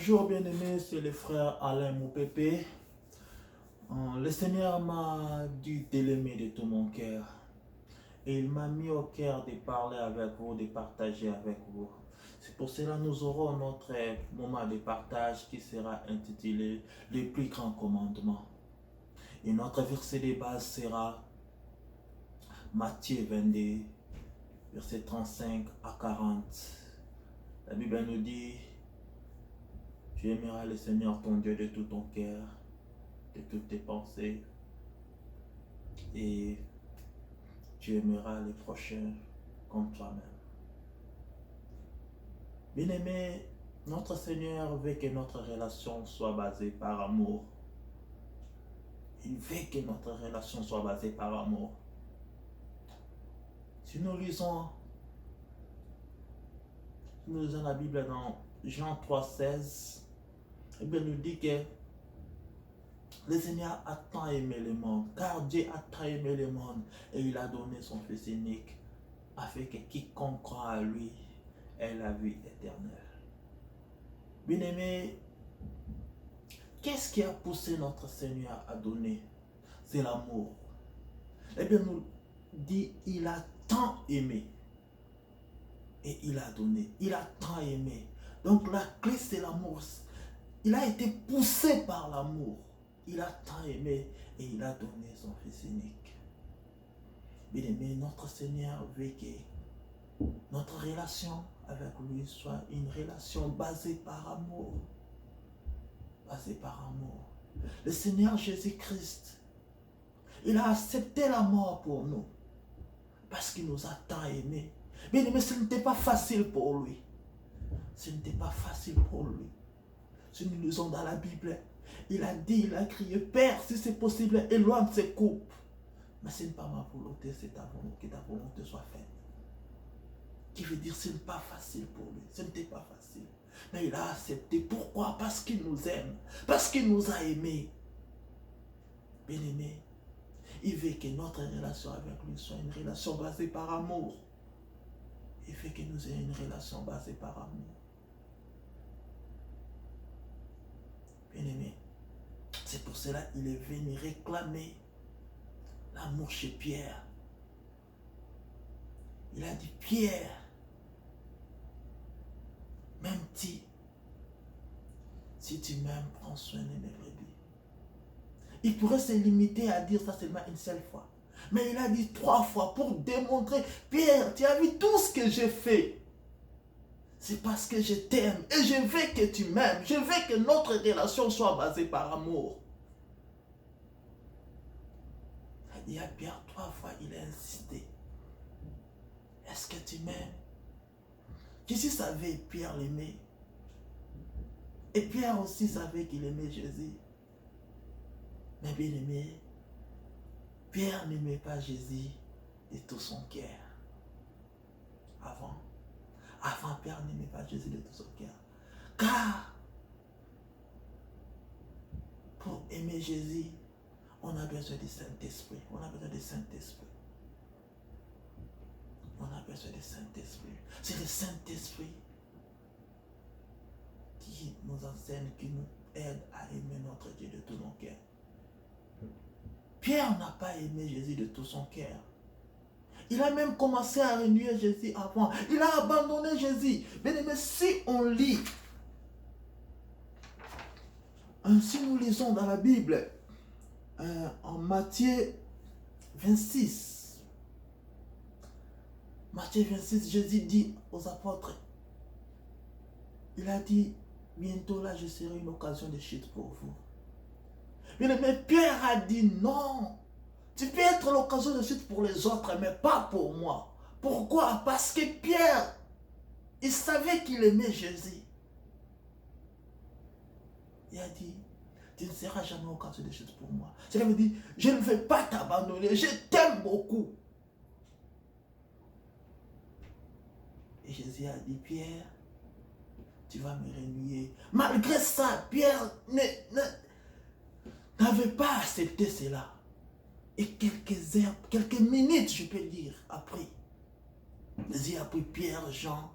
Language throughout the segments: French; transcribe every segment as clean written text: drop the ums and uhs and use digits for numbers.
Bonjour bien-aimés, c'est le frère Alain Moupépé. Le Seigneur m'a dit de l'aimer de tout mon cœur. Et il m'a mis au cœur de parler avec vous, de partager avec vous. C'est pour cela que nous aurons notre moment de partage qui sera intitulé Le plus grand commandement. Et notre verset de base sera Matthieu 22, verset 35 à 40. La Bible nous dit: tu aimeras le Seigneur ton Dieu de tout ton cœur, de toutes tes pensées, et tu aimeras les prochains comme toi-même. Bien-aimé, notre Seigneur veut que notre relation soit basée par amour. Il veut que notre relation soit basée par amour. Si nous lisons la Bible dans Jean 3,16, il nous dit que le Seigneur a tant aimé le monde, car Dieu a tant aimé le monde, et il a donné son Fils unique, afin que quiconque croit à lui ait la vie éternelle. Bien-aimé, qu'est-ce qui a poussé notre Seigneur à donner? C'est l'amour. Eh bien, nous dit, il a tant aimé, et il a donné. Il a tant aimé. Donc la clé, c'est l'amour. Il a été poussé par l'amour. Il a tant aimé et il a donné son Fils unique. Bien-aimé, notre Seigneur veut que notre relation avec lui soit une relation basée par amour. Basée par amour. Le Seigneur Jésus-Christ, il a accepté la mort pour nous parce qu'il nous a tant aimés. Bien-aimé, ce n'était pas facile pour lui. Ce n'était pas facile pour lui. Si nous lisons dans la Bible, il a dit, il a crié: Père, si c'est possible, éloigne ces coupes. Mais ce n'est pas ma volonté, c'est ta volonté, que ta volonté soit faite. Qui veut dire, ce n'est pas facile pour lui. Ce n'était pas facile. Mais il a accepté. Pourquoi? Parce qu'il nous aime. Parce qu'il nous a aimés. Bien-aimé, il veut que notre relation avec lui soit une relation basée par amour. Il veut que nous ayons une relation basée par amour. Bien-aimé, c'est pour cela qu'il est venu réclamer l'amour chez Pierre. Il a dit: Pierre, même si tu m'aimes, prends soin de mes brebis. Il pourrait se limiter à dire ça seulement une seule fois. Mais il a dit 3 fois pour démontrer: Pierre, tu as vu tout ce que j'ai fait. C'est parce que je t'aime et je veux que tu m'aimes. Je veux que notre relation soit basée par amour. Il a dit à Pierre 3 fois, il a insisté: est-ce que tu m'aimes? Jésus savait Pierre l'aimait. Et Pierre aussi savait qu'il aimait Jésus. Mais bien aimé, Pierre n'aimait pas Jésus de tout son cœur. Avant, Pierre n'aimait pas Jésus de tout son cœur. Car, pour aimer Jésus, on a besoin du Saint-Esprit. On a besoin du Saint-Esprit. On a besoin du Saint-Esprit. C'est le Saint-Esprit qui nous enseigne, qui nous aide à aimer notre Dieu de tout nos cœurs. Pierre n'a pas aimé Jésus de tout son cœur. Il a même commencé à renier Jésus avant. Il a abandonné Jésus. Bien aimé, si on lit, si nous lisons dans la Bible, en Matthieu 26, Jésus dit aux apôtres, il a dit: bientôt là, je serai une occasion de chute pour vous. Mais Pierre a dit: non, tu peux être l'occasion de chute pour les autres, mais pas pour moi. Pourquoi? Parce que Pierre, il savait qu'il aimait Jésus. Il a dit: tu ne seras jamais occasion de chute pour moi. Cela veut dire: je ne vais pas t'abandonner, je t'aime beaucoup. Et Jésus a dit: Pierre, tu vas me renier. Malgré ça, Pierre n'avait pas accepté cela. Et quelques minutes, je peux dire, après, Jésus a pris Pierre, Jean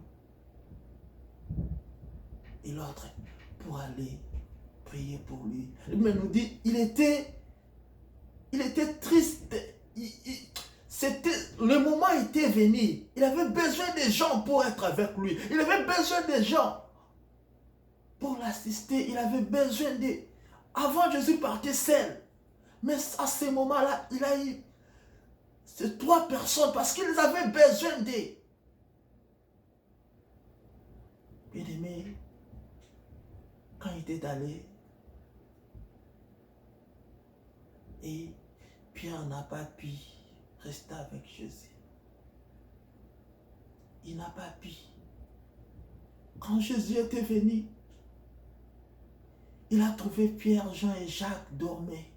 et l'autre pour aller prier pour lui. Mais nous dit, il était triste. Le moment était venu. Il avait besoin des gens pour être avec lui. Il avait besoin des gens pour l'assister. Il avait besoin des... Avant, Jésus partait seul. Mais à ce moment-là, il a eu ces 3 personnes parce qu'ils avaient besoin d'eux. Bien-aimé, quand il était allé, et Pierre n'a pas pu rester avec Jésus. Il n'a pas pu. Quand Jésus était venu, il a trouvé Pierre, Jean et Jacques dormaient.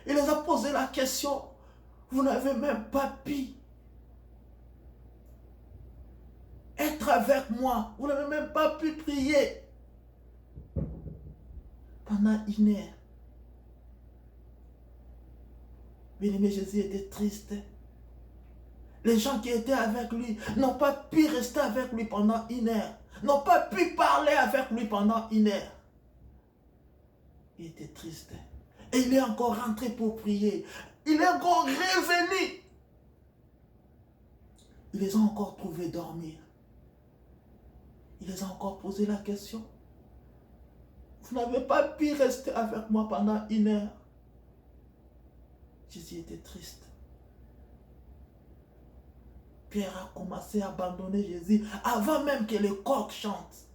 Il les a posé la question, vous n'avez même pas pu être avec moi. Vous n'avez même pas pu prier pendant 1 heure. Bien-aimé, Jésus était triste. Les gens qui étaient avec lui n'ont pas pu rester avec lui pendant 1 heure. N'ont pas pu parler avec lui pendant 1 heure. Il était triste. Et il est encore rentré pour prier. Il est encore revenu. Ils les ont encore trouvés dormir. Il les a encore posé la question. Vous n'avez pas pu rester avec moi pendant 1 heure. Jésus était triste. Pierre a commencé à abandonner Jésus avant même que les coqs chantent.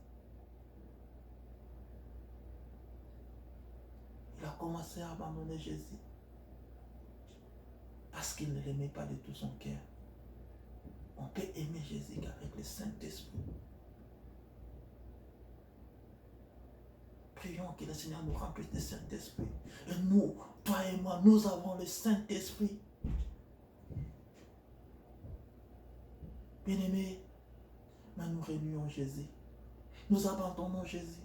Il a commencé à abandonner Jésus parce qu'il ne l'aimait pas de tout son cœur. On peut aimer Jésus qu'avec le Saint-Esprit. Prions que le Seigneur nous remplisse de Saint-Esprit. Et nous, toi et moi, nous avons le Saint-Esprit. Bien-aimés, mais nous réunions Jésus. Nous abandonnons Jésus.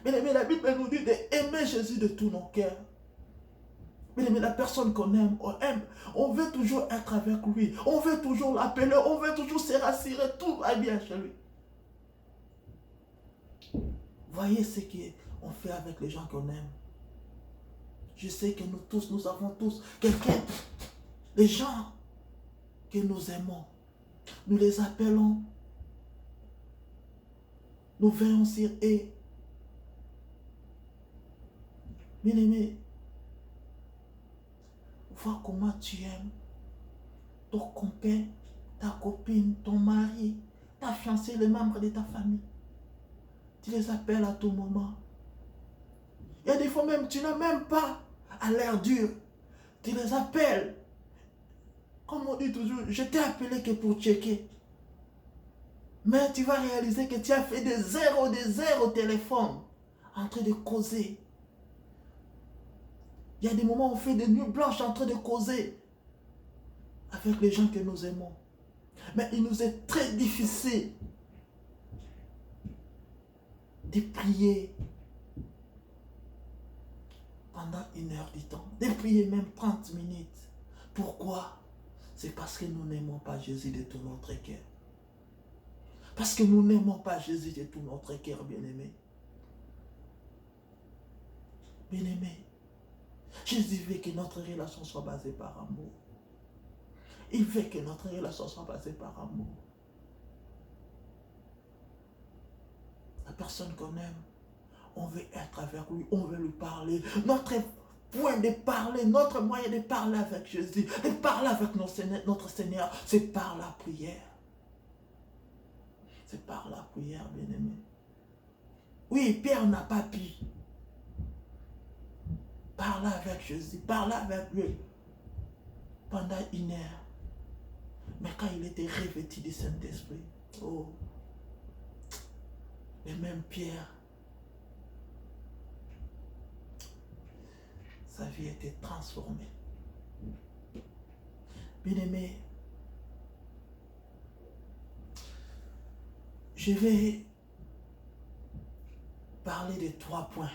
Bien-aimés, la Bible nous dit d'aimer Jésus de tout nos cœurs. Bien-aimés, la personne qu'on aime, on veut toujours être avec lui. On veut toujours l'appeler, on veut toujours se rassurer, tout va bien chez lui. Voyez ce qu'on fait avec les gens qu'on aime. Je sais que nous tous, nous avons tous quelqu'un, les gens que nous aimons. Nous les appelons. Nous veillons sur eux. Bien-aimé, vois comment tu aimes ton copain, ta copine, ton mari, ta fiancée, les membres de ta famille. Tu les appelles à tout moment. Il y a des fois même, tu n'as même pas à l'air dur. Tu les appelles. Comme on dit toujours, je t'ai appelé que pour checker. Mais tu vas réaliser que tu as fait des heures au téléphone, en train de causer. Il y a des moments où on fait des nuits blanches en train de causer avec les gens que nous aimons. Mais il nous est très difficile de prier pendant 1 heure du temps, de prier même 30 minutes. Pourquoi? C'est parce que nous n'aimons pas Jésus de tout notre cœur. Parce que nous n'aimons pas Jésus de tout notre cœur, bien-aimé. Bien-aimé, Jésus veut que notre relation soit basée par amour. Il veut que notre relation soit basée par amour. La personne qu'on aime, on veut être avec lui, on veut lui parler. Notre point de parler, notre moyen de parler avec Jésus, de parler avec notre Seigneur, c'est par la prière. C'est par la prière, bien-aimé. Oui, Pierre n'a pas pu parler avec Jésus, parler avec lui pendant 1 heure. Mais quand il était revêtu du Saint-Esprit, oh, et même Pierre, sa vie était transformée. Bien-aimé, je vais parler de 3 points.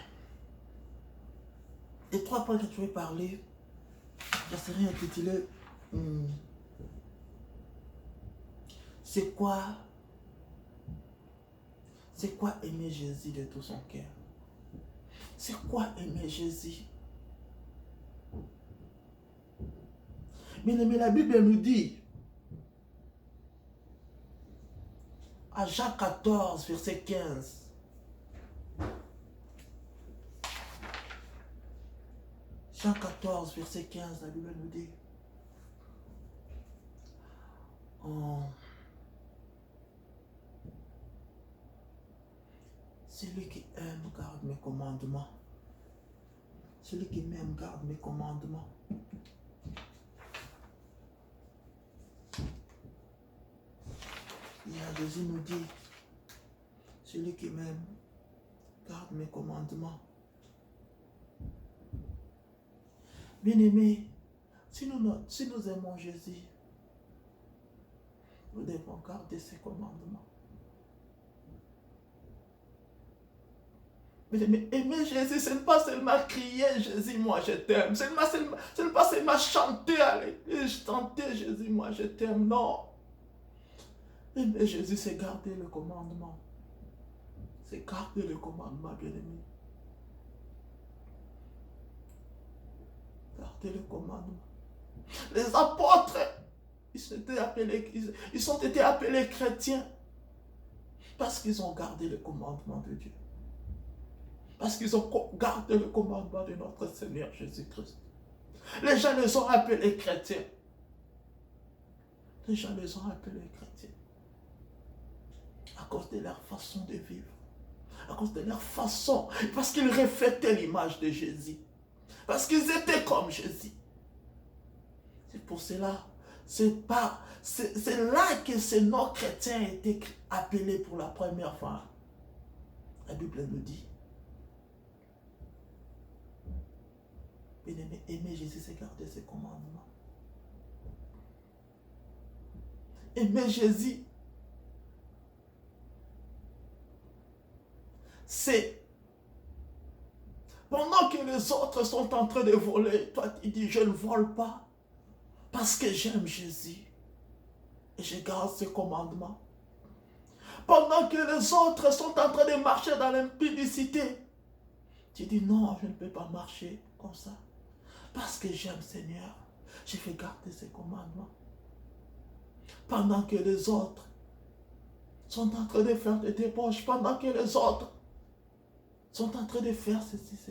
Les 3 points que je vais parler, je serai intitulé c'est quoi C'est quoi aimer Jésus de tout son cœur? C'est quoi aimer Jésus? Mais la Bible nous dit, à Jean 14, verset 15, Jean 14, verset 15, la Bible nous dit, celui qui aime garde mes commandements. Celui qui m'aime garde mes commandements. Et Jésus nous dit, celui qui m'aime garde mes commandements. Bien-aimés, si nous aimons Jésus, nous devons garder ses commandements. Mais aimer Jésus, ce n'est pas seulement crier Jésus, moi je t'aime. Ce n'est pas seulement chanter à l'église, chanter Jésus, moi je t'aime. Non. Aimer Jésus, c'est garder le commandement. C'est garder le commandement, bien-aimé. Garder le commandement. Les apôtres, ils ont été appelés chrétiens parce qu'ils ont gardé le commandement de Dieu. Parce qu'ils ont gardé le commandement de notre Seigneur Jésus-Christ. Les gens les ont appelés chrétiens. Les gens les ont appelés chrétiens. À cause de leur façon de vivre. À cause de leur façon. Parce qu'ils reflétaient l'image de Jésus. Parce qu'ils étaient comme Jésus. C'est pour cela. C'est là que ces non-chrétiens étaient appelés pour la première fois. La Bible nous dit. Bien-aimé, aimer Jésus, c'est garder ses commandements. Aimer Jésus, c'est pendant que les autres sont en train de voler, toi tu dis je ne vole pas parce que j'aime Jésus et je garde ses commandements. Pendant que les autres sont en train de marcher dans l'impudicité, tu dis non, je ne peux pas marcher comme ça. Parce que j'aime Seigneur, je vais garder ses commandements. Pendant que les autres sont en train de faire des débauches, pendant que les autres sont en train de faire ceci, cela,